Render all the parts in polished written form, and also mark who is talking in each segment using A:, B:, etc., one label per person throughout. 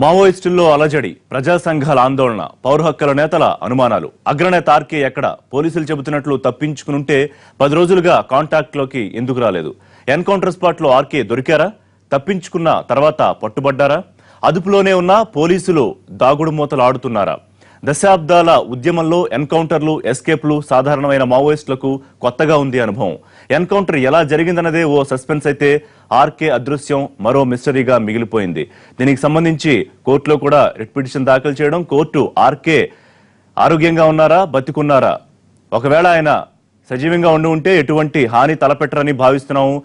A: మావోయిస్టుల్లో అలజడి, ప్రజా సంఘాల ఆందోళన, పౌర హక్కుల నేతల అనుమానాలు. అగ్రనేత ఆర్కే ఎక్కడ? పోలీసులు చెబుతున్నట్లు తప్పించుకునుంటే 10 రోజులుగా కాంటాక్ట్లోకి ఎందుకు రాలేదు? ఎన్కౌంటర్ స్పాట్లో ఆర్కే దొరికారా? తప్పించుకున్న తర్వాత పట్టుబడ్డారా? అదుపులోనే ఉన్న పోలీసులు దాగుడు మూతలు ఆడుతున్నారా? దశాబ్దాల ఉద్యమంలో ఎన్కౌంటర్లు, ఎస్కేప్లు సాధారణమైన మావోయిస్టులకు కొత్తగా ఉంది అనుభవం. ఎన్కౌంటర్ ఎలా జరిగిందన్నదే ఓ సస్పెన్స్ అయితే ఆర్కే అదృశ్యం మరో మిస్టరీగా మిగిలిపోయింది. దీనికి సంబంధించి కోర్టులో కూడా రిట్ పిటిషన్ దాఖలు చేయడం, కోర్టు ఆర్కే ఆరోగ్యంగా ఉన్నారా, బతికున్నారా, ఒకవేళ ఆయన సజీవంగా ఉంటే ఎటువంటి హాని తలపెట్టరని భావిస్తున్నాము.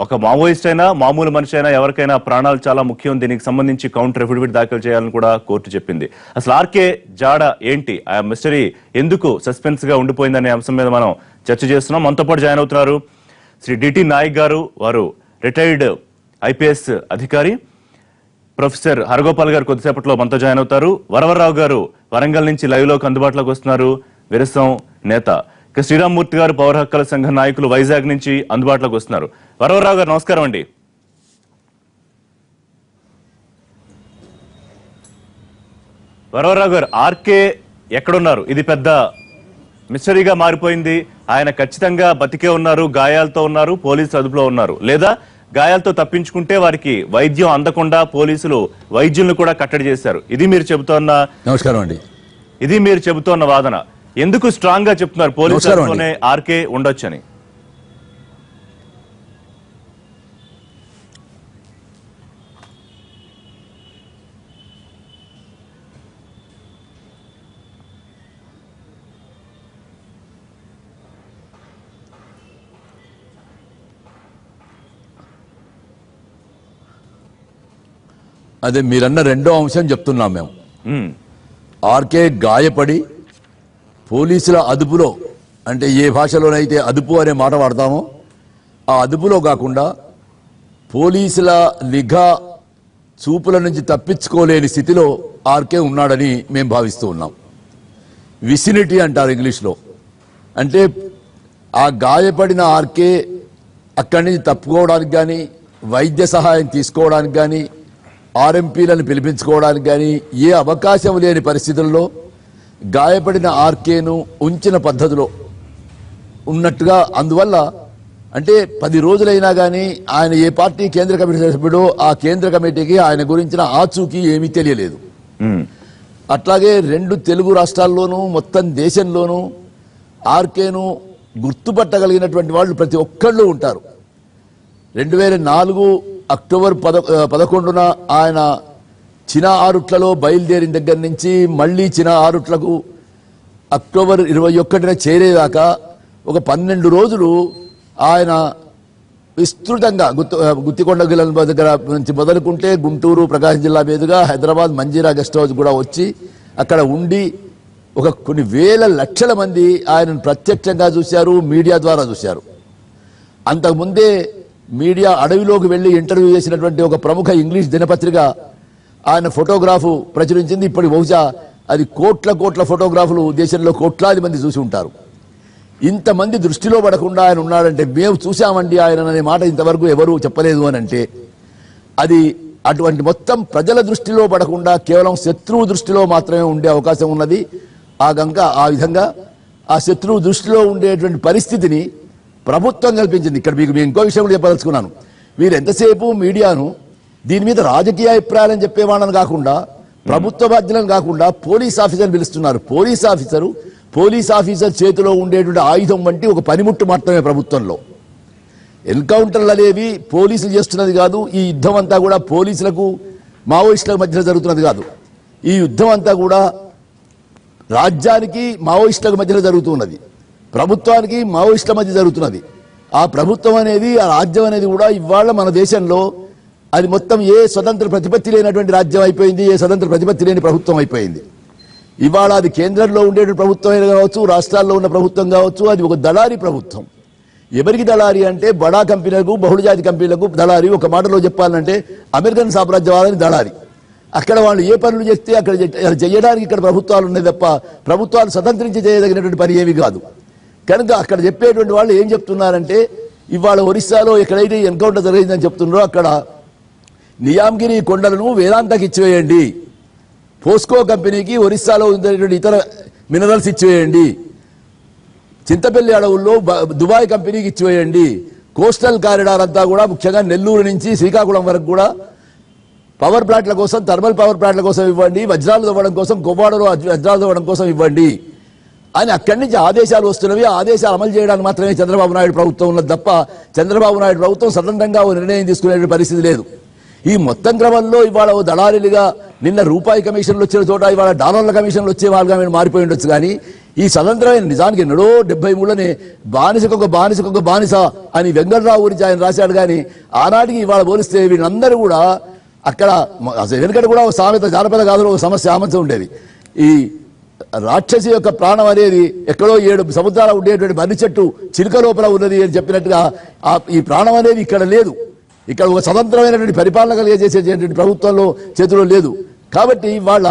A: ఒక మావోయిస్ట్ అయినా, మామూలు మనిషి అయినా, ఎవరికైనా ప్రాణాలు చాలా ముఖ్యం. దీనికి సంబంధించి కౌంటర్ ఎఫిడవిట్ దాఖలు చేయాలని కూడా కోర్టు చెప్పింది. అసలు ఆర్కే జాడ ఏంటి, ఆ మిస్టరీ ఎందుకు సస్పెన్స్ గా ఉండిపోయిందనే అంశం మీద మనం చర్చ చేస్తున్నాం. మనతో పాటు జాయిన్ అవుతున్నారు శ్రీ డిటి నాయక్ గారు, వారు రిటైర్డ్ ఐపీఎస్ అధికారి. ప్రొఫెసర్ హరగోపాల్ గారు కొద్దిసేపట్లో మనతో జాయిన్ అవుతారు. వరవరరావు గారు వరంగల్ నుంచి లైవ్ లోకి అందుబాటులోకి వస్తున్నారు, విరసం నేత. ఇక శ్రీరామ్మూర్తి గారు పౌర హక్కుల సంఘ నాయకులు వైజాగ్ నుంచి అందుబాటులోకి వస్తున్నారు. వరవరరావు గారు నమస్కారం అండి. వరవరరావు గారు, ఆర్కే ఎక్కడున్నారు? ఇది పెద్ద మిస్టరీగా మారిపోయింది. ఆయన ఖచ్చితంగా బతికే ఉన్నారు, గాయాలతో ఉన్నారు, పోలీసులు అదుపులో ఉన్నారు, లేదా గాయాలతో తప్పించుకుంటే వారికి వైద్యం అందకుండా పోలీసులు వైద్యులను కూడా కట్టడి చేశారు. ఇది మీరు చెబుతోన్న
B: నమస్కారం అండి,
A: ఇది మీరు చెబుతోన్న వాదన. ఎందుకు స్ట్రాంగ్ గా చెప్తున్నారు పోలీసులతోనే ఆర్కే ఉండొచ్చని?
B: అదే మీరన్న రెండో అంశం చెప్తున్నాం మేము. ఆర్కే గాయపడి పోలీసుల అదుపులో, అంటే ఏ భాషలోనైతే అదుపు అనే మాట వాడతామో ఆ అదుపులో కాకుండా పోలీసుల నిఘా చూపుల నుంచి తప్పించుకోలేని స్థితిలో ఆర్కే ఉన్నాడని మేము భావిస్తూ ఉన్నాం. విసినిటీ అంటారు ఇంగ్లీష్లో. అంటే ఆ గాయపడిన ఆర్కే అక్కడి నుంచి తప్పుకోవడానికి కానీ, వైద్య సహాయం తీసుకోవడానికి కానీ, ఆర్ఎంపీలను పిలిపించుకోవడానికి కానీ ఏ అవకాశం లేని పరిస్థితుల్లో గాయపడిన ఆర్కేను ఉంచిన పద్ధతిలో ఉన్నట్టుగా, అందువల్ల అంటే 10 రోజులైనా కానీ ఆయన ఏ పార్టీ కేంద్ర కమిటీ సభ్యుడో ఆ కేంద్ర కమిటీకి ఆయన గురించిన ఆచూకీ ఏమీ తెలియలేదు. అట్లాగే 2 తెలుగు రాష్ట్రాల్లోనూ మొత్తం దేశంలోనూ ఆర్కేను గుర్తుపట్టగలిగినటువంటి వాళ్ళు ప్రతి ఒక్కళ్ళు ఉంటారు. 2004 అక్టోబర్ 11న ఆయన చినా ఆరుట్లలో బయలుదేరిన దగ్గర నుంచి మళ్ళీ చినా ఆరుట్లకు అక్టోబర్ 21న చేరేదాకా ఒక 12 రోజులు ఆయన విస్తృతంగా గుత్తికొండ గిల్ల దగ్గర నుంచి మొదలుకుంటే గుంటూరు, ప్రకాశం జిల్లా మీదుగా హైదరాబాద్ మంజీరా గెస్ట్ హౌస్ కూడా వచ్చి అక్కడ ఉండి కొన్ని వేల లక్షల మంది ఆయనను ప్రత్యక్షంగా చూశారు, మీడియా ద్వారా చూశారు. అంతకుముందే మీడియా అడవిలోకి వెళ్లి ఇంటర్వ్యూ చేసినటువంటి ఒక ప్రముఖ ఇంగ్లీష్ దినపత్రిక ఆయన ఫోటోగ్రాఫు ప్రచురించింది. ఇప్పుడు బహుశా అది కోట్ల ఫోటోగ్రాఫులు దేశంలో కోట్లాది మంది చూసి ఉంటారు. ఇంతమంది దృష్టిలో పడకుండా ఆయన ఉన్నాడంటే, మేము చూశామండి ఆయన అనే మాట ఇంతవరకు ఎవరూ చెప్పలేదు అని అంటే, అది అటువంటి మొత్తం ప్రజల దృష్టిలో పడకుండా కేవలం శత్రువు దృష్టిలో మాత్రమే ఉండే అవకాశం ఉన్నది. ఆ విధంగా ఆ శత్రువు దృష్టిలో ఉండేటువంటి పరిస్థితిని ప్రభుత్వం కల్పించింది. ఇక్కడ మీకు ఇంకో విషయం కూడా చెప్పదలుచుకున్నాను. మీరు ఎంతసేపు మీడియాను దీని మీద రాజకీయ అభిప్రాయాలని చెప్పేవాళ్ళని కాకుండా, ప్రభుత్వ బాధ్యులను కాకుండా పోలీస్ ఆఫీసర్ పిలుస్తున్నారు. పోలీస్ ఆఫీసర్ చేతిలో ఉండేటువంటి ఆయుధం వంటి ఒక పనిముట్టు మాత్రమే ప్రభుత్వంలో. ఎన్కౌంటర్లు అనేవి పోలీసులు చేస్తున్నది కాదు. ఈ యుద్ధం అంతా కూడా పోలీసులకు మావోయిస్టుల మధ్య జరుగుతున్నది కాదు. ఈ యుద్ధం అంతా కూడా రాజ్యానికి మావోయిస్టులకు మధ్యలో జరుగుతున్నది, ప్రభుత్వానికి మావోయిస్టుల మధ్య జరుగుతున్నది. ఆ ప్రభుత్వం అనేది, ఆ రాజ్యం అనేది కూడా ఇవాళ మన దేశంలో అది మొత్తం ఏ స్వతంత్ర ప్రతిపత్తి లేనటువంటి రాజ్యం అయిపోయింది, ఏ స్వతంత్ర ప్రతిపత్తి లేని ప్రభుత్వం అయిపోయింది. ఇవాళ అది కేంద్రంలో ఉండేటువంటి ప్రభుత్వం కావచ్చు, రాష్ట్రాల్లో ఉన్న ప్రభుత్వం కావచ్చు, అది ఒక దళారీ ప్రభుత్వం. ఎవరికి దళారీ అంటే బడా కంపెనీలకు, బహుళజాతి కంపెనీలకు దళారీ. ఒక మాటలో చెప్పాలంటే అమెరికన్ సామ్రాజ్యవాదానికి దళారీ. అక్కడ వాళ్ళు ఏ పనులు చేస్తే అక్కడ చేయడానికి ఇక్కడ ప్రభుత్వాలు ఉన్నాయి తప్ప ప్రభుత్వాలు స్వతంత్రించి చేయదగినటువంటి పని ఏమి కాదు. కనుక అక్కడ చెప్పేటువంటి వాళ్ళు ఏం చెప్తున్నారంటే, ఇవాళ ఒరిస్సాలో ఎక్కడైతే ఎన్కౌంటర్ జరిగిందని చెప్తున్నారో అక్కడ నియామ్గిరి కొండలను వేదాంతకి ఇచ్చివేయండి, పోస్కో కంపెనీకి ఒరిస్సాలో ఉండేటువంటి ఇతర మినరల్స్ ఇచ్చివేయండి, చింతపల్లి అడవుల్లో దుబాయ్ కంపెనీకి ఇచ్చివేయండి, కోస్టల్ కారిడార్ అంతా కూడా ముఖ్యంగా నెల్లూరు నుంచి శ్రీకాకుళం వరకు కూడా పవర్ ప్లాంట్ల కోసం, థర్మల్ పవర్ ప్లాంట్ల కోసం ఇవ్వండి, వజ్రాలు తవ్వడం కోసం, కొవ్వాడలో వజ్రాలు తవ్వడం కోసం ఇవ్వండి అని అక్కడి నుంచి ఆదేశాలు వస్తున్నవి. ఆ ఆదేశాలు అమలు చేయడానికి మాత్రమే చంద్రబాబు నాయుడు ప్రభుత్వం ఉన్నది తప్ప చంద్రబాబు నాయుడు ప్రభుత్వం స్వతంత్రంగా ఓ నిర్ణయం తీసుకునే పరిస్థితి లేదు. ఈ మొత్తం క్రమంలో ఇవాళ ఓ దళారీలుగా నిన్న రూపాయి కమిషన్లు వచ్చిన చోట ఇవాళ డాలర్ల కమిషన్లు వచ్చే వాళ్ళుగా మీరు మారిపోయి ఉండొచ్చు. కానీ ఈ స్వతంత్రమైన నిజానికి ఎన్నడో 73లోనే బానిసకొక బానిస అని వెంకటరావు గురించి ఆయన రాశాడు. కానీ ఆనాటికి ఇవాళ పోలిస్తే వీళ్ళందరూ కూడా అక్కడ వెనుకటి కూడా ఒక సామెత జానపద గాథలో ఒక సామెత ఉండేది. ఈ రాక్షసి యొక్క ప్రాణం అనేది ఎక్కడో 7 సముద్రాలు ఉండేటువంటి మర్రి చెట్టు చిలుక లోపల ఉన్నది అని చెప్పినట్టుగా ఈ ప్రాణం అనేది ఇక్కడ లేదు. ఇక్కడ ఒక స్వతంత్రమైనటువంటి పరిపాలన కలిగజేసేటువంటి ప్రభుత్వంలో చేతిలో లేదు. కాబట్టి వాళ్ళ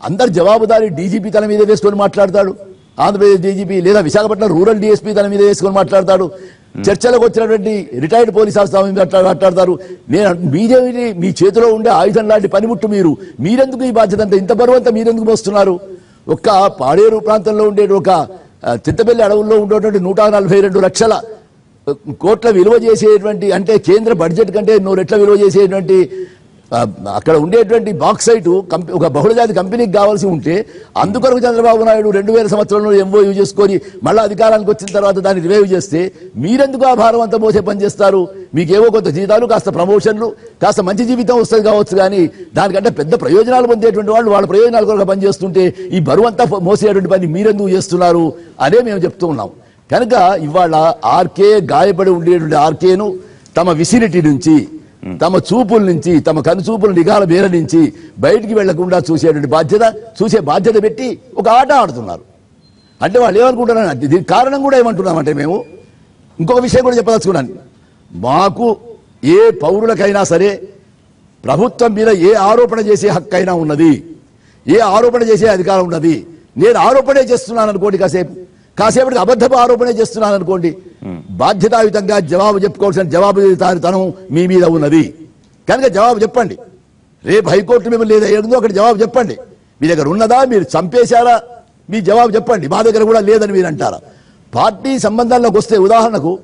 B: అందరు జవాబుదారీ డీజీపీ తన మీద వేసుకొని మాట్లాడతాడు, ఆంధ్రప్రదేశ్ డీజీపీ లేదా విశాఖపట్నం రూరల్ డిఎస్పీ తన మీద వేసుకొని మాట్లాడతాడు, చర్చలకు వచ్చినటువంటి రిటైర్డ్ పోలీస్ ఆఫీసర్ మాట్లాడతారు. నేను బీజేపీ మీ చేతిలో ఉండే ఆయుధం లాంటి పనిముట్టు మీరెందుకు ఈ బాధ్యత అంతా ఇంత బరువు అంతా మీరెందుకు మోస్తున్నారు? ఒక్క పాడేరు ప్రాంతంలో ఉండే ఒక చింతపల్లి అడవుల్లో ఉండేటువంటి 142 లక్షల కోట్ల విలువ చేసేటువంటి, అంటే కేంద్ర బడ్జెట్ కంటే 100 రెట్ల విలువ చేసేటువంటి అక్కడ ఉండేటువంటి బాక్సైట్ ఒక బహుళజాతి కంపెనీకి కావాల్సి ఉంటే అందుకొరకు చంద్రబాబు నాయుడు 2000 సంవత్సరంలో ఎంఓయూ చేసుకొని మళ్ళీ అధికారానికి వచ్చిన తర్వాత దాన్ని రివైవ్ చేస్తే మీరెందుకు ఆ భారం అంతా మోసే పని చేస్తారు? మీకేవో కొంత జీతాలు, కాస్త ప్రమోషన్లు, కాస్త మంచి జీవితం వస్తుంది కావచ్చు. కానీ దానికంటే పెద్ద ప్రయోజనాలు పొందేటువంటి వాళ్ళు వాళ్ళ ప్రయోజనాల కొరకు పనిచేస్తుంటే ఈ బరువు అంతా మోసేటువంటి పని మీరెందుకు చేస్తున్నారు అనే మేము చెప్తూ ఉన్నాం. కనుక ఇవాళ ఆర్కే గాయపడి ఉండేటువంటి ఆర్కేను తమ విసిరిటీ నుంచి, తమ చూపుల నుంచి, తమ కనుచూపుల నిఘాల మేర నుంచి బయటికి వెళ్లకుండా చూసే బాధ్యత పెట్టి ఒక ఆట ఆడుతున్నారు. అంటే వాళ్ళు ఏమనుకుంటున్నారు, దీనికి కారణం కూడా ఏమంటున్నామంటే మేము ఇంకొక విషయం కూడా చెప్పదలుచుకున్నాను. మాకు ఏ పౌరులకైనా సరే ప్రభుత్వం మీద ఏ ఆరోపణ చేసే హక్కు అయినా ఉన్నది, ఏ ఆరోపణ చేసే అధికారం ఉన్నది. నేను ఆరోపణే చేస్తున్నాను అనుకోండి, కాసేపటికి అబద్ధపు ఆరోపణే చేస్తున్నాను అనుకోండి, బాధ్యతాయుతంగా జవాబు చెప్పుకోవాల్సిన జవాబుదారీతనం మీ మీద ఉన్నది. కనుక జవాబు చెప్పండి. రేపు హైకోర్టు మిమ్మల్ని లేదా ఏడుందో అక్కడ జవాబు చెప్పండి. మీ దగ్గర ఉన్నదా, మీరు చంపేశారా, మీ జవాబు చెప్పండి. మా దగ్గర కూడా లేదని మీరు అంటారా? పార్టీ సంబంధాల్లోకి వస్తే ఉదాహరణకు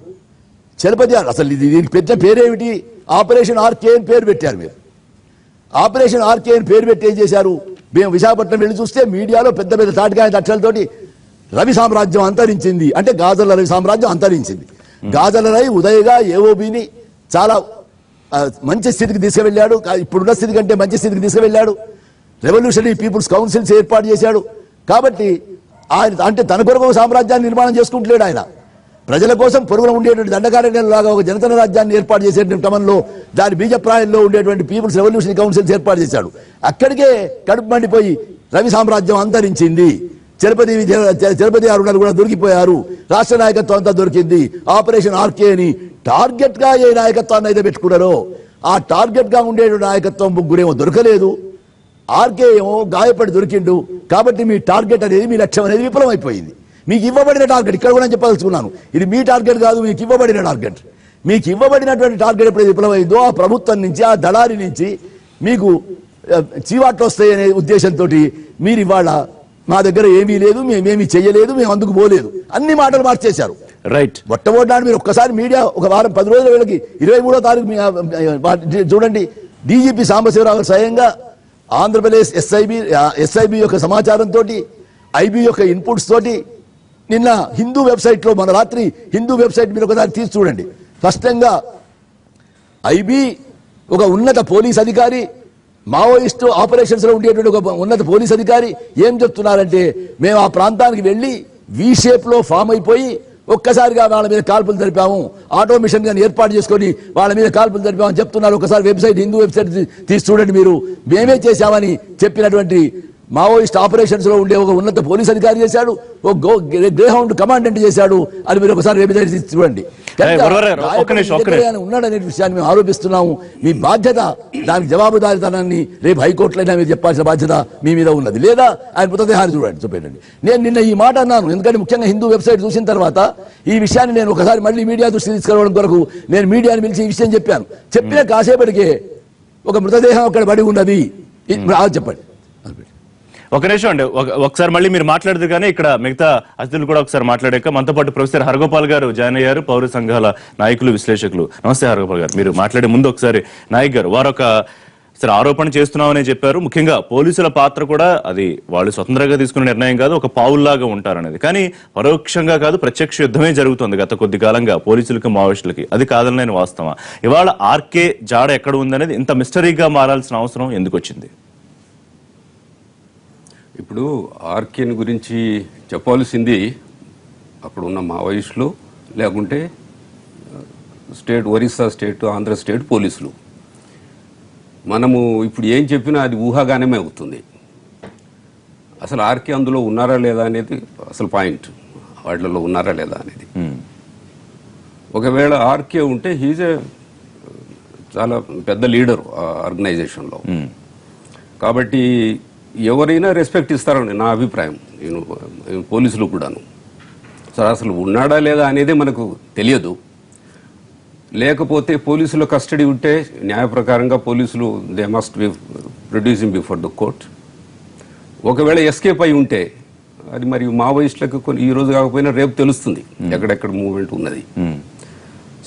B: చలపతి అసలు దీనికి పెట్టిన పేరేమిటి? ఆపరేషన్ ఆర్కే అని పేరు పెట్టారు. మీరు ఆపరేషన్ ఆర్కే అని పేరు పెట్టి ఏం చేశారు? మేము విశాఖపట్నం వెళ్ళి చూస్తే మీడియాలో పెద్ద పెద్ద తాటికాయ అక్షరాలతోటి రవి సామ్రాజ్యం అంతరించింది అంటే గాజర్ల రవి సామ్రాజ్యం అంతరించింది. గాజర్ల రవి ఉదయగా ఏఓబిని చాలా మంచి స్థితికి తీసుకువెళ్ళాడు, ఇప్పుడున్న స్థితి కంటే మంచి స్థితికి తీసుకువెళ్ళాడు. రెవల్యూషనరీ పీపుల్స్ కౌన్సిల్స్ ఏర్పాటు చేశాడు. కాబట్టి ఆయన అంటే తన కొరకు సామ్రాజ్యాన్ని నిర్మాణం చేసుకుంటలేడు. ఆయన ప్రజల కోసం పొరుగున ఉండేటువంటి దండకారణ్యంలాగా ఒక జనతన రాజ్యాన్ని ఏర్పాటు చేసేటువంటి క్రమంలో దాని బీజప్రాయంలో ఉండేటువంటి పీపుల్స్ రెవల్యూషనరీ కౌన్సిల్స్ ఏర్పాటు చేశాడు. అక్కడికే కడుపు మండిపోయి రవి సామ్రాజ్యం అంతరించింది. చలపతి గారు కూడా దొరికిపోయారు. రాష్ట్ర నాయకత్వం అంతా దొరికింది. ఆపరేషన్ ఆర్కే అని టార్గెట్ గా ఏ నాయకత్వాన్ని అయితే పెట్టుకున్నారో ఆ టార్గెట్ గా ఉండే నాయకత్వం ముగ్గురేమో దొరకలేదు, ఆర్కే ఏమో గాయపడి దొరికిండు. కాబట్టి మీ టార్గెట్ అనేది, మీ లక్ష్యం అనేది విఫలమైపోయింది. మీకు ఇవ్వబడిన టార్గెట్ ఇక్కడ కూడా చెప్పదలుచుకున్నాను, ఇది మీ టార్గెట్ కాదు, మీకు ఇవ్వబడిన టార్గెట్. మీకు ఇవ్వబడినటువంటి టార్గెట్ ఎప్పుడైతే విఫలమైందో ఆ ప్రభుత్వం నుంచి, ఆ దళారి నుంచి మీకు చీవాట్లు వస్తాయనే ఉద్దేశంతో మీరు ఇవాళ మా దగ్గర ఏమీ లేదు, మేమేమీ చెయ్యలేదు, మేము అందుకు పోలేదు అన్ని మాటలు మార్చేశారు.
A: రైట్.
B: మొట్టమొదటి మీరు ఒక్కసారి మీడియా ఒక వారం 10 రోజుల వేళకి 23వ తారీఖు చూడండి, డీజీపీ సాంబశివరావు స్వయంగా ఆంధ్రప్రదేశ్ ఎస్ఐబి యొక్క సమాచారంతో, ఐబీ యొక్క ఇన్పుట్స్ తోటి నిన్న హిందూ వెబ్సైట్ లో, మన రాత్రి హిందూ వెబ్సైట్ మీరు ఒకసారి తీసి చూడండి. స్పష్టంగా ఐబీ ఒక ఉన్నత పోలీస్ అధికారి, మావోయిస్టు ఆపరేషన్స్ లో ఉండేటువంటి ఒక ఉన్నత పోలీస్ అధికారి ఏం చెప్తున్నారంటే, మేము ఆ ప్రాంతానికి వెళ్ళి వి షేప్ లో ఫామ్ అయిపోయి ఒక్కసారిగా వాళ్ళ మీద కాల్పులు జరిపాము, ఆటోమేషన్ గా ఏర్పాటు చేసుకొని వాళ్ళ మీద కాల్పులు జరిపామని చెప్తున్నారు. ఒకసారి వెబ్సైట్, హిందూ వెబ్సైట్ తీసి చూడండి మీరు. మేమే చేశామని చెప్పినటువంటి మావోయిస్ట్ ఆపరేషన్స్ లో ఉండే ఒక ఉన్నత పోలీస్ అధికారి చేశాడు, ఒక గ్రేహౌండ్ కమాండెంట్ చేశాడు అని మీరు ఒకసారి వెబ్సైట్ తీసి చూడండి. ఉన్నాడనే విషయాన్ని మేము ఆరోపిస్తున్నాము. మీ బాధ్యత, దానికి జవాబుదారీతనాన్ని రేపు హైకోర్టులైనా మీరు చెప్పాల్సిన బాధ్యత మీ మీద ఉన్నది. లేదా ఆయన మృతదేహాన్ని చూపెట్టండి. నేను నిన్న ఈ మాట అన్నాను, ఎందుకంటే ముఖ్యంగా హిందూ వెబ్సైట్ చూసిన తర్వాత ఈ విషయాన్ని నేను ఒకసారి మళ్ళీ మీడియా దృష్టి తీసుకురావడం కొరకు నేను మీడియాని పిలిచి ఈ విషయం చెప్పాను. చెప్పిన కాసేపటికే ఒక మృతదేహం అక్కడ పడి ఉన్నది చెప్పండి.
A: ఒక నిమిషం అండి, ఒకసారి మళ్ళీ మీరు మాట్లాడదు కానీ ఇక్కడ మిగతా అతిథులు కూడా ఒకసారి మాట్లాడాక మనతో పాటు ప్రొఫెసర్ హరగోపాల్ గారు జాయిన్ అయ్యారు, పౌర సంఘాల నాయకులు విశ్లేషకులు. నమస్తే హరగోపాల్ గారు. మీరు మాట్లాడే ముందు ఒకసారి నాయక్ గారు వారు ఒక ఆరోపణ చేస్తున్నామని చెప్పారు. ముఖ్యంగా పోలీసుల పాత్ర కూడా అది వాళ్ళు స్వతంత్రంగా తీసుకున్న నిర్ణయం కాదు, ఒక పావుల్లాగా ఉంటారనేది. కానీ పరోక్షంగా కాదు, ప్రత్యక్ష యుద్ధమే జరుగుతుంది గత కొద్ది కాలంగా పోలీసులకి మావోయిస్టులకి. అది కాదనలేని వాస్తవం. ఇవాళ ఆర్కే జాడ ఎక్కడ ఉందనేది ఇంత మిస్టరీగా మారాల్సిన అవసరం ఎందుకు వచ్చింది?
C: ఇప్పుడు ఆర్కేని గురించి చెప్పాల్సింది అక్కడ ఉన్న మావోయిస్టులు, లేకుంటే ఒరిస్సా స్టేట్, ఆంధ్ర స్టేట్ పోలీసులు. మనము ఇప్పుడు ఏం చెప్పినా అది ఊహాగానమే అవుతుంది. అసలు ఆర్కే అందులో ఉన్నారా లేదా అనేది అసలు పాయింట్, వాటిలో ఉన్నారా లేదా అనేది. ఒకవేళ ఆర్కే ఉంటే హీజ్ ఏ చాలా పెద్ద లీడర్ ఆర్గనైజేషన్లో. కాబట్టి ఎవరైనా రెస్పెక్ట్ ఇస్తారని నా అభిప్రాయం. నేను పోలీసులు కూడాను సార్ అసలు ఉన్నాడా లేదా అనేదే మనకు తెలియదు. లేకపోతే పోలీసుల కస్టడీ ఉంటే న్యాయ ప్రకారంగా పోలీసులు they must be producing before the court. ఒకవేళ ఎస్కేప్ అయి ఉంటే అది మరి మావోయిస్టులకు కొన్ని ఈ రోజు కాకపోయినా రేపు తెలుస్తుంది ఎక్కడెక్కడ మూవ్మెంట్ ఉన్నది.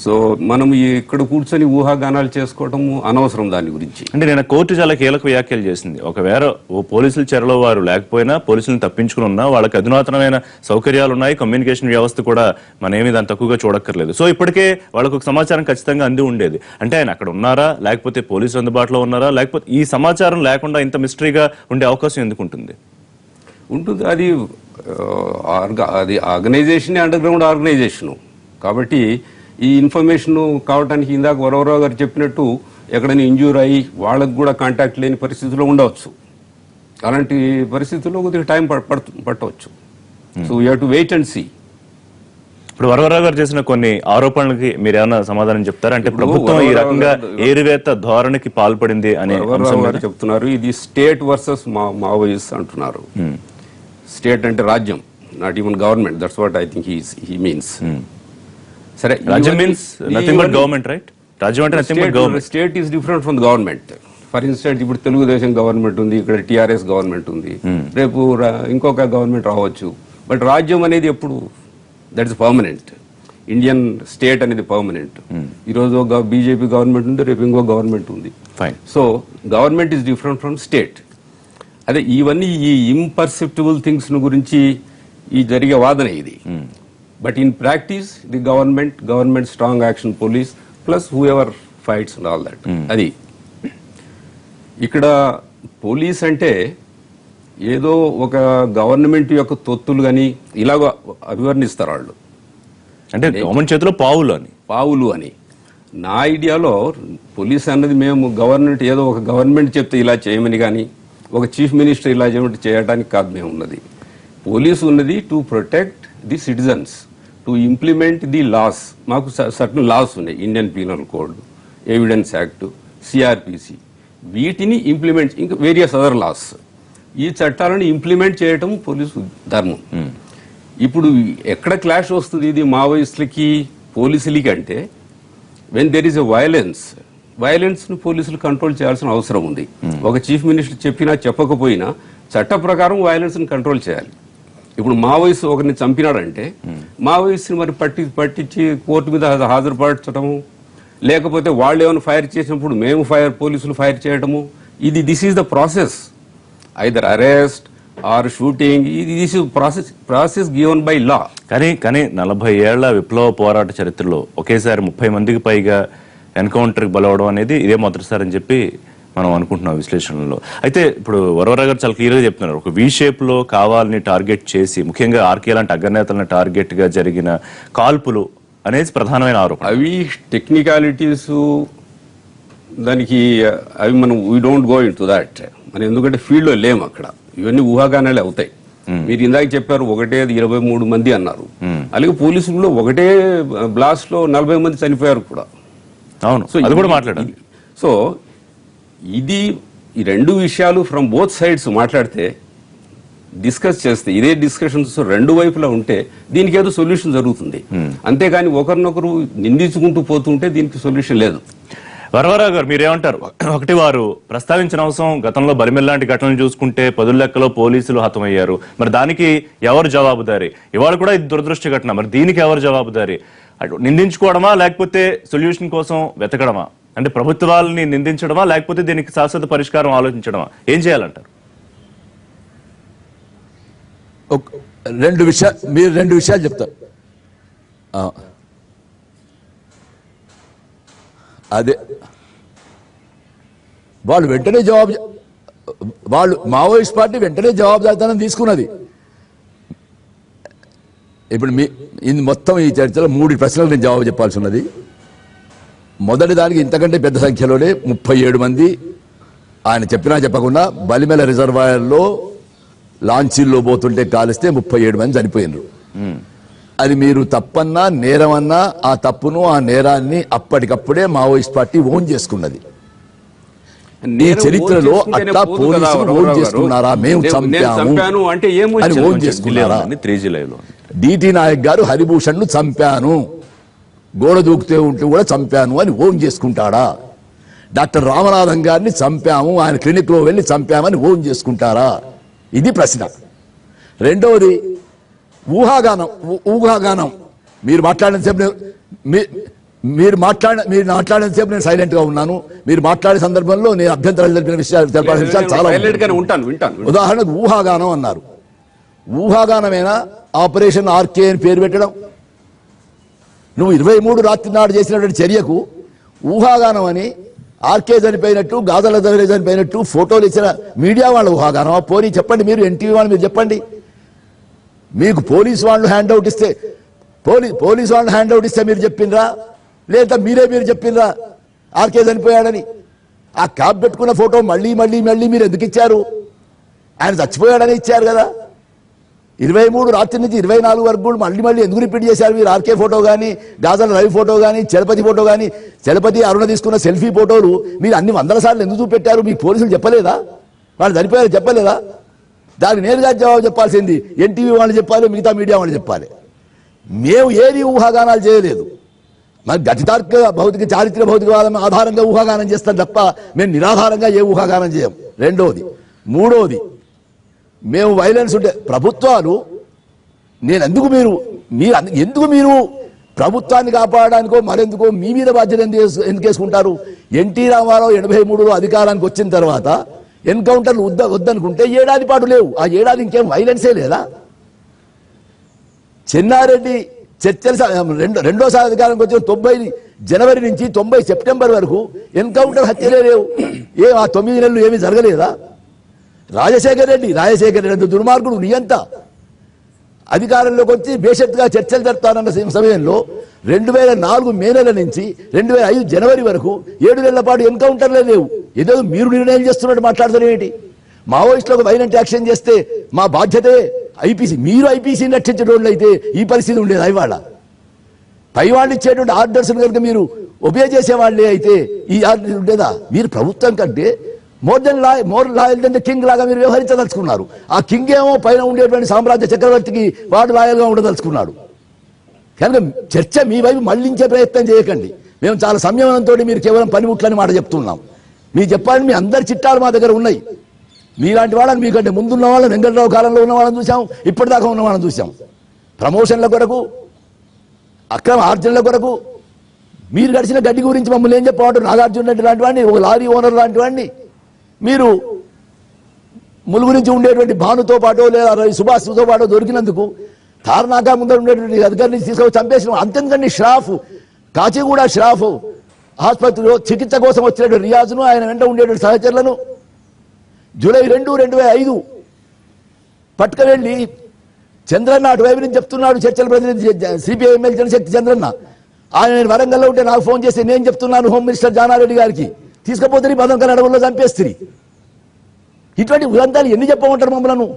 C: సో మనం ఇక్కడ కూర్చొని ఊహాగానాలు చేసుకోవటం అనవసరం దాని గురించి.
A: అంటే నేను కోర్టు చాలా కీలక వ్యాఖ్యలు చేసింది. ఒకవేళ పోలీసుల చెరలో వారు లేకపోయినా, పోలీసులను తప్పించుకుని ఉన్నా, వాళ్ళకి అధునాతనమైన సౌకర్యాలు ఉన్నాయి, కమ్యూనికేషన్ వ్యవస్థ కూడా మనమేమి దాన్ని తక్కువగా చూడక్కర్లేదు. సో ఇప్పటికే వాళ్ళకు ఒక సమాచారం ఖచ్చితంగా అంది ఉండేది. అంటే ఆయన అక్కడ ఉన్నారా, లేకపోతే పోలీసులు అందుబాటులో ఉన్నారా, లేకపోతే ఈ సమాచారం లేకుండా ఇంత మిస్టరీగా ఉండే అవకాశం ఎందుకు ఉంటుంది?
C: అది ఆర్గనైజేషన్, అండర్ గ్రౌండ్ ఆర్గనైజేషన్. కాబట్టి ఈ ఇన్ఫర్మేషన్ కావడానికి ఇందాక వరవరావు గారు చెప్పినట్టు ఎక్కడైనా ఇంజ్యూర్ అయ్యి వాళ్ళకు కూడా కాంటాక్ట్ లేని పరిస్థితుల్లో ఉండవచ్చు. అలాంటి పరిస్థితుల్లో కొద్దిగా టైం పట్టవచ్చు. So you have to wait and see.
A: ఇప్పుడు వరవరావు గారు చేసిన కొన్ని ఆరోపణలకి మీరు ఏమైనా సమాధానం చెప్తారా? అంటే ప్రభుత్వం ఈ రకంగా ఏరువేత ధోరణికి పాల్పడింది అని
C: చెప్తున్నారు. ఇది స్టేట్ వర్సెస్ మావోయిస్ట్ అంటున్నారు. స్టేట్ అంటే రాజ్యం, not even government. That's what I think he means. సరే,
A: రాజ్యం means nothing but government, right? రాజ్యం అంటే nothing but government.
C: State is different from government. For instance ఇప్పుడు తెలుగుదేశం గవర్నమెంట్ ఉంది, ఇక్కడ టిఆర్ఎస్ గవర్నమెంట్ ఉంది, రేపు ఇంకొక గవర్నమెంట్ రావచ్చు. బట్ రాజ్యం అనేది ఎప్పుడు that is permanent. Indian state అనేది పర్మనెంట్. ఈరోజు ఒక బీజేపీ గవర్నమెంట్ ఉంది, రేపు ఇంకో గవర్నమెంట్ ఉంది. So government is different from state. అదే ఇవన్నీ ఈ ఇంపర్సెప్టిబుల్ థింగ్స్ గురించి ఈ జరిగే వాదన ఇది. But in practice, the government strong action police plus whoever fights and all that. అది ఇక్కడ పోలీస్ అంటే ఏదో ఒక గవర్నమెంట్ యొక్క తొత్తులు కానీ ఇలాగ అభివర్ణిస్తారు వాళ్ళు.
A: అంటే గవర్నమెంట్ చేతిలో పావులు అని. నా ఐడియాలో పోలీస్ అన్నది మేము గవర్నమెంట్ ఏదో ఒక గవర్నమెంట్ చెప్తే ఇలా చేయమని కానీ, ఒక చీఫ్ మినిస్టర్ ఇలా చేయడానికి కాదు మేము ఉన్నది. పోలీసు ఉన్నది to protect the citizens, to implement the laws. మాకు సర్టన్ లాస్ ఉన్నాయి, Indian penal code, evidence act, CrPC. వీటిని ఇంప్లిమెంట్, ఇంకా వేరియస్ అదర్ లాస్, ఈ చట్టాలను ఇంప్లిమెంట్ చేయటం పోలీసు ధర్మం. ఇప్పుడు ఎక్కడ క్లాష్ వస్తుంది ఇది మావోయిస్టులకి పోలీసులకి అంటే, when there is a violence ను పోలీసులు కంట్రోల్ చేయాల్సిన అవసరం ఉంది. ఒక చీఫ్ మినిస్టర్ చెప్పినా చెప్పకపోయినా చట్ట ప్రకారం వైలెన్స్ ని కంట్రోల్ చేయాలి. ఇప్పుడు మావోయిస్ట్ ఒకరిని చంపినాడంటే మావోయిస్ట్ మరి పట్టించి కోర్టు మీద హాజరుపరచడము, లేకపోతే వాళ్ళు ఏమైనా ఫైర్ చేసినప్పుడు మేము పోలీసులు ఫైర్ చేయడము, this is the process. Either arrest are shooting, this is process given by law. కానీ 40 ఏళ్ల విప్లవ పోరాట చరిత్రలో ఒకేసారి 30 మందికి పైగా ఎన్కౌంటర్కి బలవడం అనేది ఇదే మొదటిసారి అని చెప్పి మనం అనుకుంటున్నాం విశ్లేషణలో. అయితే ఇప్పుడు వరవరావు గారు చాలా క్లియర్గా చెప్తున్నారు, ఒక వి షేప్ లో కావాలని టార్గెట్ చేసి, ముఖ్యంగా ఆర్కే లాంటి అగ్రనేతలను టార్గెట్ గా జరిగిన కాల్పులు అనేది ప్రధానమైన ఆరోపణ.
C: అవి టెక్నికాలిటీస్, దానికి అవి మనం we don't go in to that. మనం ఎందుకంటే ఫీల్డ్ లో లేము అక్కడ, ఇవన్నీ ఊహాగానాలే అవుతాయి. మీరు ఇందాక చెప్పారు 23 మంది అన్నారు. అలాగే పోలీసుల్లో ఒకటే బ్లాస్ట్ లో 40 మంది చనిపోయారు కూడా.
A: అవును, సో అది కూడా మాట్లాడాలి.
C: సో ఇది ఈ రెండు విషయాలు ఫ్రమ్ బోత్ సైడ్స్ మాట్లాడితే, డిస్కస్ చేస్తే, ఇదే డిస్కషన్స్ రెండు వైపులా ఉంటే దీనికి ఏదో సొల్యూషన్ జరుగుతుంది. అంతేగాని ఒకరినొకరు నిందించుకుంటూ పోతుంటే దీనికి సొల్యూషన్ లేదు.
A: వరవరావు గారు మీరేమంటారు? ఒకటి, వారు ప్రస్తావించిన అంశం గతంలో బలిమెల్ లాంటి ఘటనలు చూసుకుంటే పదుల లెక్కలో పోలీసులు హతమయ్యారు. మరి దానికి ఎవరు జవాబుదారి? ఇవాళ కూడా ఇది దురదృష్ట ఘటన. మరి దీనికి ఎవరు జవాబుదారి? అటు నిందించుకోవడమా లేకపోతే సొల్యూషన్ కోసం వెతకడమా? అంటే ప్రభుత్వాలని నిందించడమా లేకపోతే దీనికి శాశ్వత పరిష్కారం ఆలోచించడమా? ఏం చేయాలంటారు?
B: మీరు రెండు విషయాలు చెప్తారు. అదే వాళ్ళు వెంటనే వాళ్ళు మావోయిస్ట్ పార్టీ వెంటనే జవాబుదారితనం తీసుకున్నది. ఇప్పుడు ఇది మొత్తం ఈ చర్చలో 3 ప్రశ్నలు నేను జవాబు చెప్పాల్సి ఉన్నది. మొదటి దానికి ఇంతకంటే పెద్ద సంఖ్యలోనే 37 మంది ఆయన చెప్పినా చెప్పకుండా బలిమెల రిజర్వాయర్లో లాంచీల్లో పోతుంటే కాలిస్తే 37 మంది చనిపోయినారు. అది మీరు తప్పన్నా నేరమన్నా ఆ తప్పును ఆ నేరాన్ని అప్పటికప్పుడే మావోయిస్ట్ పార్టీ ఓన్ చేసుకున్నది. ఈ చరిత్రలో అట్లా పోలీసులు ఓన్ చేసుకున్నారా? మేము చంపాము
C: అంటే
B: అని ఓన్ చేసుకున్నారా?
A: 3G live లో
B: డిటి నాయక్ గారు హరిభూషణ్ ను చంపాను, గోడ దూకుతూ ఉంటూ కూడా చంపాను అని ఓన్ చేసుకుంటాడా? డాక్టర్ రామనాథం గారిని చంపాము, ఆయన క్లినిక్ లో వెళ్ళి చంపామని ఓన్ చేసుకుంటారా? ఇది ప్రశ్న. రెండవది ఊహాగానం. మీరు మాట్లాడినంతసేపు నేను సైలెంట్ గా ఉన్నాను. మీరు మాట్లాడే సందర్భంలో నేను అభ్యంతరాలు తెలిపిన విషయాలు తెలపాల్సిన విషయాలు చాలా. ఉదాహరణకు ఊహాగానం అన్నారు. ఊహాగానమేనా ఆపరేషన్ ఆర్కే అని పేరు పెట్టడం? నువ్వు 23 రాత్రి నాడు చేసినటువంటి చర్యకు ఊహాగానం అని, ఆర్కే చనిపోయినట్టు గాజల చనిపోయినట్టు ఫోటోలు ఇచ్చిన మీడియా వాళ్ళ ఊహాగానం. పోనీ చెప్పండి, మీరు ఎన్టీవీ వాళ్ళు మీరు చెప్పండి. మీకు పోలీసు వాళ్ళు హ్యాండ్అవుట్ ఇస్తే మీరు చెప్పిండ్రా లేదా మీరు చెప్పిండ్రా ఆర్కే చనిపోయాడని? ఆ క్యాప్ పెట్టుకున్న ఫోటో మళ్ళీ మీరు ఎందుకు ఇచ్చారు? ఆయన చచ్చిపోయాడని ఇచ్చారు కదా. 23 రాత్రి నుంచి 24 వరకు కూడా మళ్ళీ ఎందుకు రిపీట్ చేశారు మీరు? ఆర్కే ఫోటో కానీ, గాజల రవి ఫోటో కానీ, చలపతి ఫోటో కానీ, చలపతి అరుణ తీసుకున్న సెల్ఫీ ఫోటోలు మీరు అన్ని 100 సార్లు ఎందుకు చూపెట్టారు? మీకు పోలీసులు చెప్పలేదా? వాళ్ళు చనిపోయారు చెప్పలేదా? దానికి నేరుగా జవాబు చెప్పాల్సింది ఎన్టీవీ వాళ్ళు చెప్పాలి, మిగతా మీడియా వాళ్ళు చెప్పాలి. మేము ఏది ఊహాగానాలు చేయలేదు. మరి గతితార్కిక భౌతిక చారిత్రక భౌతికవాదం ఆధారంగా ఊహాగానం చేస్తాం తప్ప మేము నిరాధారంగా ఏ ఊహాగానం చేయం. రెండవది. మూడవది, మేము వైలెన్స్ ఉంటే ప్రభుత్వాలు ఎందుకు మీరు ప్రభుత్వాన్ని కాపాడడానికో మరెందుకో మీ మీద బాధ్యత ఎందుకు వేసుకుంటారు? ఎన్టీ రామారావు 83లో అధికారానికి వచ్చిన తర్వాత ఎన్కౌంటర్లు వద్దనుకుంటే ఏడాది పాటు లేవు. ఆ ఏడాది ఇంకేం వైలెన్సే లేదా? చెన్నారెడ్డి చర్చలు రెండోసారి అధికారానికి వచ్చిన 90 జనవరి నుంచి 90 సెప్టెంబర్ వరకు ఎన్కౌంటర్ హత్యలే లేవు. ఆ 9 నెలలు ఏమీ జరగలేదా? రాజశేఖర రెడ్డి దుర్మార్గుడు నియంత అధికారంలోకి వచ్చి బేషత్తుగా చర్చలు జరుపుతానన్న సమయంలో 2004 మే నెల నుంచి 2005 జనవరి వరకు 7 నెలల పాటు ఎన్కౌంటర్లే లేవు. ఏదో మీరు నిర్ణయం చేస్తున్నట్టు మాట్లాడతారు ఏంటి? మావోయిస్టులకు వైలెంట్ యాక్షన్ చేస్తే మా బాధ్యతే ఐపీసీ. మీరు ఐపీసీని రక్షించడం అయితే ఈ పరిస్థితి ఉండేది. ఇవాళ పైవాళ్ళు ఇచ్చేటువంటి ఆర్డర్స్ కనుక మీరు ఒబే చేసేవాళ్ళే అయితే ఈ ఆర్డర్ ఉండేదా? మీరు ప్రభుత్వం కంటే more loyal than the king లాగా మీరు వ్యవహరించదలుచుకున్నారు. ఆ కింగ్ ఏమో పైన ఉండేటువంటి సామ్రాజ్య చక్రవర్తికి వాడు లాయల్గా ఉండదలుచుకున్నాడు. కనుక చర్చ మీ వైపు మళ్లించే ప్రయత్నం చేయకండి. మేము చాలా సంయమనంతో మీరు కేవలం పనిముట్లని మాట చెప్తున్నాం. మీరు చెప్పాలని మీ అందరి చిట్టాలు మా దగ్గర ఉన్నాయి. మీలాంటి వాళ్ళని, మీకంటే ముందున్న వాళ్ళని, వెంకటరావు కాలంలో ఉన్న వాళ్ళని చూసాం, ఇప్పటిదాకా ఉన్న వాళ్ళని చూసాం. ప్రమోషన్ల కొరకు, అక్రమ ఆర్జనల కొరకు మీరు గడిచిన గడ్డి గురించి మమ్మల్ని ఏం చెప్పవాడు? నాగార్జున రెడ్డి లాంటి వాడిని, ఒక లారీ ఓనర్ లాంటి వాడిని మీరు ములుగు నుంచి ఉండేటువంటి భానుతో పాటు లేదా సుభాష్తో పాటు దొరికినందుకు తారనాకా ముందర ఉండేటువంటి అధికారి నుంచి తీసుకొని చంపేసిన. అంతేందుకండి షరాఫ్, కాచిగూడ షరాఫ్ ఆసుపత్రిలో చికిత్స కోసం వచ్చినటువంటి రియాజ్ను, ఆయన వెంట ఉండేటువంటి సహచరులను జూలై 2, 2005 పట్టుకువెళ్ళి చంద్రన్న అటువైపు నుంచి చెప్తున్నాడు. చర్చల ప్రతినిధి సిపిఐ ఎమ్మెల్యే జనశక్తి చంద్రన్న, ఆయన నేను వరంగల్లో ఉంటే నాకు ఫోన్ చేసి నేను చెప్తున్నాను హోమ్ మినిస్టర్ జానారెడ్డి గారికి, తీసుకపోతే పదంకల అడవుల్లో చంపేస్తుంది. ఇటువంటి ఉదంతాలు ఎన్ని చెప్పమంటారు మమ్మల్ని?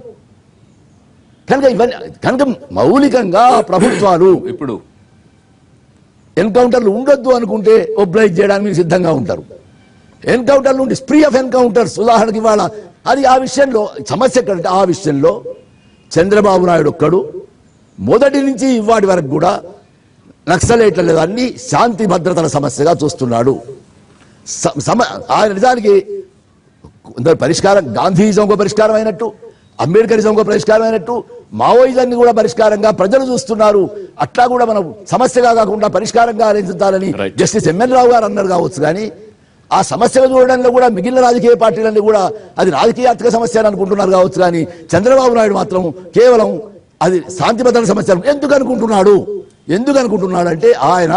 B: కనుక మౌలికంగా ప్రభుత్వాలు ఇప్పుడు ఎన్కౌంటర్లు ఉండొద్దు అనుకుంటే ఒబ్లైజ్ చేయడానికి మీరు సిద్ధంగా ఉంటారు. ఎన్కౌంటర్లు ఉండి స్ప్రీ ఆఫ్ ఎన్కౌంటర్స్ ఉదాహరణకి ఇవాళ అది ఆ విషయంలో సమస్య ఎక్కడంటే, ఆ విషయంలో చంద్రబాబు నాయుడు ఒక్కడు మొదటి నుంచి ఇవాటి వరకు కూడా నక్సలైట్ల లేదా అన్ని శాంతి భద్రతల సమస్యగా చూస్తున్నాడు. ఆయన నిజానికి కొందరు పరిష్కారం, గాంధీయిజం ఒక పరిష్కారం అయినట్టు, అంబేద్కరిజం ఒక పరిష్కారం అయినట్టు, మావోయిజాన్ని కూడా పరిష్కారంగా ప్రజలు చూస్తున్నారు. అట్లా కూడా మనం సమస్యగా కాకుండా పరిష్కారంగా ఆలోచించాలని జస్టిస్ ఎంఎన్ రావు గారు అన్నారు కావచ్చు. కానీ ఆ సమస్యలు చూడడంలో కూడా మిగిలిన రాజకీయ పార్టీలన్నీ కూడా అది రాజకీయాత్మక సమస్య అని అనుకుంటున్నారు కావచ్చు. కానీ చంద్రబాబు నాయుడు మాత్రం కేవలం అది శాంతి భద్రత సమస్య ఎందుకు అనుకుంటున్నాడు అంటే ఆయన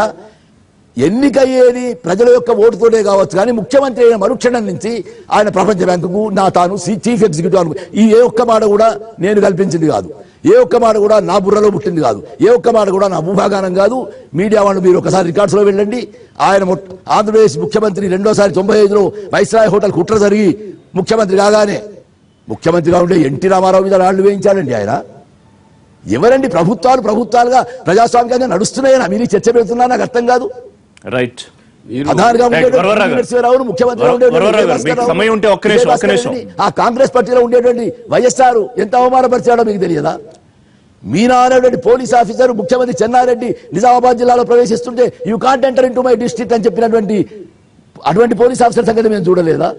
B: ఎన్నికయ్యేది ప్రజల యొక్క ఓటుతోనే కావచ్చు. కానీ ముఖ్యమంత్రి అయిన మరుక్షణం నుంచి ఆయన ప్రపంచ బ్యాంకుకు తాను చీఫ్ ఎగ్జిక్యూటివ్ అను ఈ ఏ ఒక్క మాట కూడా నేను కల్పించింది కాదు, ఏ ఒక్క మాట కూడా నా బుర్రలో పుట్టింది కాదు, ఏ ఒక్క మాట కూడా నా భూభాగానం కాదు. మీడియా వాళ్ళు మీరు ఒకసారి రికార్డ్స్లో వెళ్ళండి. ఆయన ఆంధ్రప్రదేశ్ ముఖ్యమంత్రి రెండోసారి 95లో వైస్రాయ్ హోటల్ కుట్ర జరిగి ముఖ్యమంత్రి కాగానే ముఖ్యమంత్రిగా ఉండే ఎన్టీ రామారావు మీద రాళ్లు వేయించాడండి ఆయన. ఎవరండి ప్రభుత్వాలుగా ప్రజాస్వామ్యంగా నడుస్తున్నాయని మీరు చర్చ పెడుతున్నా నాకు అర్థం కాదు.
A: రైట్,
B: ఆ కాంగ్రెస్ పార్టీలో ఉండేటువంటి వైఎస్ఆర్ ఎంత అవమానపరిచాడో మీకు తెలియదా? మీనా అనేటువంటి పోలీస్ ఆఫీసర్ ముఖ్యమంత్రి చెన్నారెడ్డి నిజామాబాద్ జిల్లాలో ప్రవేశిస్తుంటే you can't enter into my district అని చెప్పినటువంటి అటువంటి పోలీస్ ఆఫీసర్ సంగతి మేము చూడలేదా?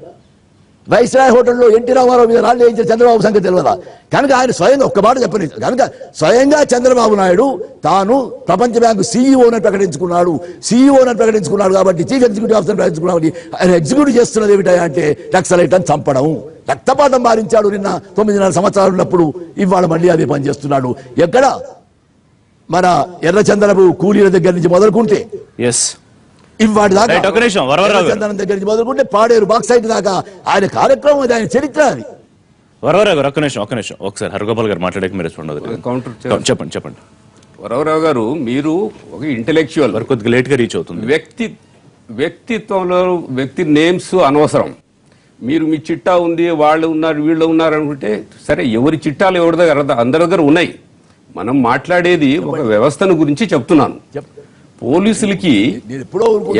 B: వైస్రాయ్ హోటల్లో ఎన్టీ రామారావు మీద రాళ్ళు వేయించిన చంద్రబాబు సంగతి తెలియదా? కనుక ఆయన స్వయంగా ఒక్క మాట చెప్పలేదు. కనుక స్వయంగా చంద్రబాబు నాయుడు తాను ప్రపంచ బ్యాంకు సీఈఓని ప్రకటించుకున్నాడు కాబట్టి చీఫ్ ఎగ్జిక్యూటివ్ ఆఫీసర్ ప్రకటించుకున్నాడు. ఆయన ఎగ్జిక్యూటివ్ చేస్తున్నది ఏమిటంటే నక్సలైట్లను చంపడం, రక్తపాతం మారించాడు. నిన్న 9.5 సంవత్సరాలు ఉన్నప్పుడు ఇవాళ మళ్ళీ అదే పని చేస్తున్నాడు. ఎక్కడ మన ఎర్రచందనపు కూలీల దగ్గర నుంచి మొదలుకుంటే ఇవాటి దాకా దగ్గర నుంచి మొదలుకుంటే పాడేరు బాక్సైట్ దాకా ఆయన కార్యక్రమం, ఆయన చరిత్ర అది.
A: వరవరావు గారు ఒక్క నిమిషం ఒకసారి హరగోపాల్ గారు మాట్లాడక మీరు చెప్పండి.
C: వరవరావు గారు, మీరు ఒక ఇంటెలెక్చువల్,
A: కొద్దిగా లేట్ గా రీచ్ అవుతుంది.
C: వ్యక్తిత్వంలో వ్యక్తి నేమ్స్ అనవసరం. మీరు మీ చిట్టా ఉంది, వాళ్ళు ఉన్నారు, వీళ్ళు ఉన్నారు అనుకుంటే సరే, ఎవరి చిట్టాలు ఎవరి దగ్గర అందరి దగ్గర ఉన్నాయి. మనం మాట్లాడేది ఒక వ్యవస్థను గురించి చెప్తున్నాను. పోలీసులకి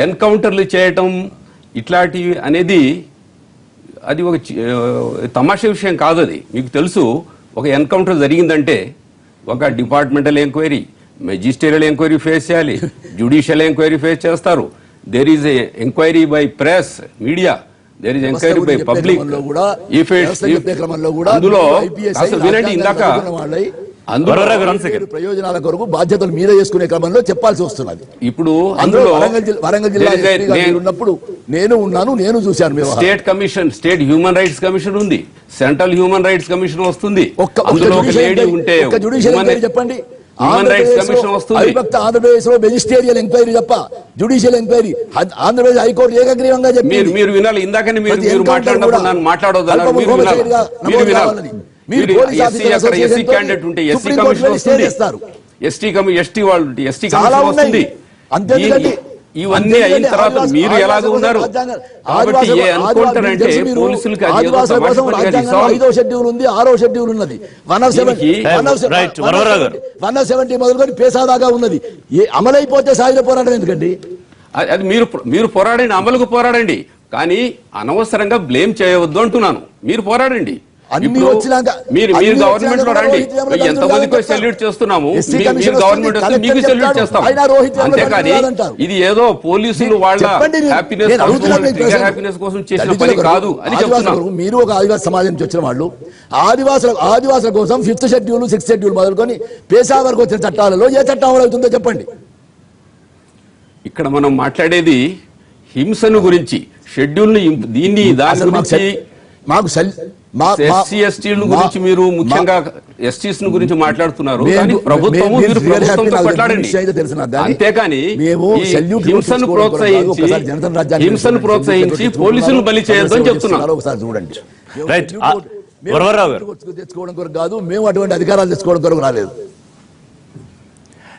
C: ఎన్కౌంటర్లు చేయటం ఇట్లాంటివి అనేది అది ఒక తమాషా విషయం కాదు. అది మీకు తెలుసు. ఒక ఎన్కౌంటర్ జరిగిందంటే ఒక departmental enquiry, magisterial enquiry face చేయాలి, జ్యుడిషియల్ ఎంక్వైరీ ఫేస్ చేస్తారు. There is enquiry by press, media, there is enquiry by public. అందులో వినండి, ఇందాక
B: ప్రయోజనాల కొరకు బాధ్యతలు మీద చేసుకునే క్రమంలో చెప్పాల్సి వస్తున్నది.
C: ఇప్పుడు
B: వరంగల్ జిల్లా ఉన్నప్పుడు నేను చూశాను.
C: స్టేట్ హ్యూమన్ రైట్స్ కమిషన్ ఉంది, సెంట్రల్ హ్యూమన్ రైట్స్ కమిషన్ వస్తుంది.
B: చెప్పండి,
C: ఆంధ్రప్రదేశ్
B: లో మెజిస్ట్రియల్ ఎంక్వైరీ తప్ప జ్యుడిషియల్ ఎంక్వైరీ ఆంధ్రప్రదేశ్ హైకోర్టు ఏకగ్రీవంగా చెప్పి
C: మీరు వినాలి. ఇందాకనే మీరు మాట్లాడొద్దు. ఎస్సీ క్యాండిడేట్ ఉంటే ఎస్సీ కమిషన్ వస్తుంది, ఎస్టీ వాళ్ళు ఎస్టీ కమిషన్ వస్తుంది. ఇవన్నీ అయిన తర్వాత మీరు ఎలాగ ఉన్నారు కాబట్టి ఎన్కౌంటర్ అంటే పోలీసులకి
B: 5వ షెడ్యూల్ ఉంది, 6వ షెడ్యూల్ ఉన్నది, 170 మొదలుకొని పేసా దాకా ఉన్నది. అమలైపోతే సాయుధ పోరాటం ఎందుకండి?
C: అది మీరు పోరాడండి, అమలుకు పోరాడండి, కానీ అనవసరంగా బ్లేమ్ చేయవద్దు అంటున్నాను. మీరు పోరాడండి. మీరు గవర్నమెంట్ లో రండి, ఎంతమందికో సెల్యూట్ చేస్తున్నాము, మీరు గవర్నమెంట్ వస్తే మీకు సెల్యూట్ చేస్తాం. అంతేకాని ఇది ఏదో పోలీసులు వాళ్ళ హ్యాపీనెస్ కోసం చేసిన పని కాదు అని చెప్తున్నాను.
B: మీరు ఒక ఆదివాసీ సమాజం నుంచి వచ్చిన వాళ్ళు, ఆదివాసుల కోసం 5th షెడ్యూల్ 6th షెడ్యూల్ మొదలుకొని పేసా వరకు వచ్చిన చట్టాలలో ఏ చట్టం అమలు అవుతుందో చెప్పండి.
C: ఇక్కడ మనం మాట్లాడేది హింసను గురించి, షెడ్యూల్ దీన్ని దాని గురించి, ఎస్సీ ఎస్టీల గురించి మీరు ముఖ్యంగా ఎస్టీస్ గురించి మాట్లాడుతున్నారు. ప్రభుత్వము మీరు ప్రభుత్వంతో కొట్లాడండి, అంతేకాని హింసను ప్రోత్సహించి పోలీసులు బలి చేయొద్దని చెప్తున్నారు.
B: చూడండి, తెచ్చుకోవడం కొరకు కాదు, మేము అటువంటి అధికారాలు తెచ్చుకోవడం కొరకు రాలేదు.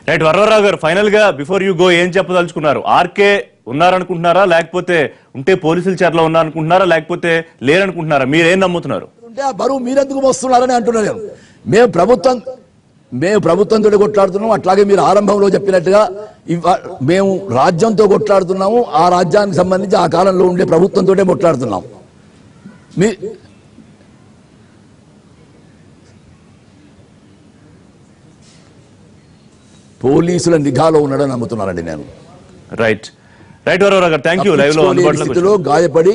A: రైట్, వరవరావు గారు, ఫైనల్ గా బిఫోర్ యూ గో ఏం చెప్పదలుచుకున్నారు? ఆర్కే ఉన్నారనుకుంటున్నారా, లేకపోతే ఉంటే పోలీసుల చేరలో ఉన్నారనుకుంటున్నారా, లేకపోతే లేరనుకుంటున్నారా? మీరేం నమ్ముతున్నారు?
B: అంటే ఆ బరువు మీరెందుకు మోస్తున్నారని అంటున్నాను నేను. మేము ప్రభుత్వంతో కొట్లాడుతున్నాం. అట్లాగే మీరు ఆరంభంలో చెప్పినట్టుగా మేము రాజ్యంతో కొట్లాడుతున్నాము. ఆ రాజ్యానికి సంబంధించి ఆ కాలంలో ఉండే ప్రభుత్వంతో కొట్లాడుతున్నాం. పోలీసుల నిఘాలో ఉండడం నమ్ముతున్నానండి నేను.
A: రైట్. రైట్ వరవరావు గారు, థ్యాంక్ యూ. లైవ్ లో
B: తప్పించుకోలేని
A: అందుబాటులోకి
B: స్థితిలో గాయపడి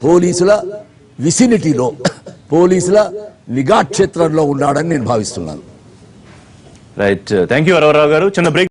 B: పోలీసుల విసినిటీలో, పోలీసుల నిఘా క్షేత్రంలో ఉన్నాడని నేను భావిస్తున్నాను.
A: రైట్, థ్యాంక్ యూ వరవరావు గారు. చిన్న బ్రేక్.